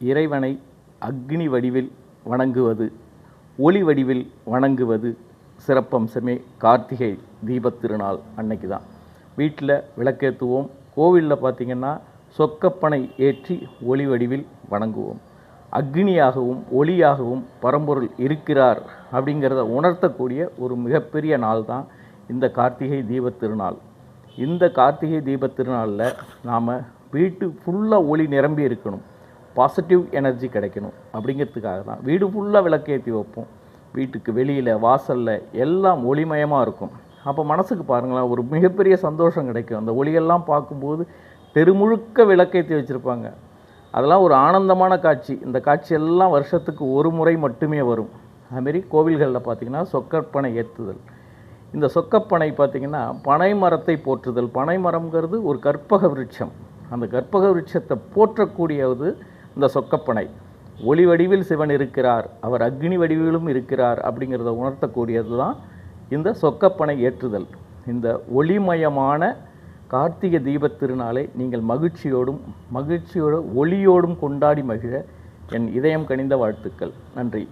இறைவனை அக்னி வடிவில் வணங்குவது, ஒளி வடிவில் வணங்குவது சிறப்பம்சமே கார்த்திகை தீபத்திருநாள் அன்னைக்கு தான். வீட்டில் விளக்கேற்றுவோம். கோவிலில் பார்த்திங்கன்னா சொக்கப்பனை ஏற்றி ஒளி வடிவில் வணங்குவோம். அக்னியாகவும் ஒளியாகவும் பரம்பொருள் இருக்கிறார் அப்படிங்கிறத உணர்த்தக்கூடிய ஒரு மிகப்பெரிய நாள் தான் இந்த கார்த்திகை தீபத்திருநாள். இந்த கார்த்திகை தீபத்திருநாளில் நாம் வீட்டு ஃபுல்லாக ஒளி நிரம்பி இருக்கணும், பாசிட்டிவ் எனர்ஜி கிடைக்கணும். அப்படிங்கிறதுக்காக தான் வீடு ஃபுல்லாக விளக்கேற்றி வைப்போம். வீட்டுக்கு வெளியில் வாசலில் எல்லாம் ஒளிமயமாக இருக்கும். அப்போ மனசுக்கு பாருங்களேன், ஒரு மிகப்பெரிய சந்தோஷம் கிடைக்கும். அந்த ஒளியெல்லாம் பார்க்கும்போது தெருமுழுக்க விளக்கேற்றி வச்சுருப்பாங்க. அதெல்லாம் ஒரு ஆனந்தமான காட்சி. இந்த காட்சியெல்லாம் வருஷத்துக்கு ஒரு முறை மட்டுமே வரும். அதுமாரி கோவில்களில் பார்த்திங்கன்னா சொக்கப்பனை ஏற்றுதல். இந்த சொக்கப்பனை பார்த்திங்கன்னா பனை மரத்தை போற்றுதல். பனை மரம்ங்கிறது ஒரு கற்பக விருட்சம். அந்த கற்பக விருட்சத்தை போற்றக்கூடியது இந்த சொக்கப்பனை. ஒளி வடிவில் சிவன் இருக்கிறார், அவர் அக்னி வடிவிலும் இருக்கிறார் அப்படிங்கிறத உணர்த்தக்கூடியது தான் இந்த சொக்கப்பனை ஏற்றுதல். இந்த ஒளிமயமான கார்த்திகை தீபத்திருநாளை நீங்கள் மகிழ்ச்சியோடு ஒளியோடும் கொண்டாடி மகிழ என் இதயம் கனிந்த வாழ்த்துக்கள். நன்றி.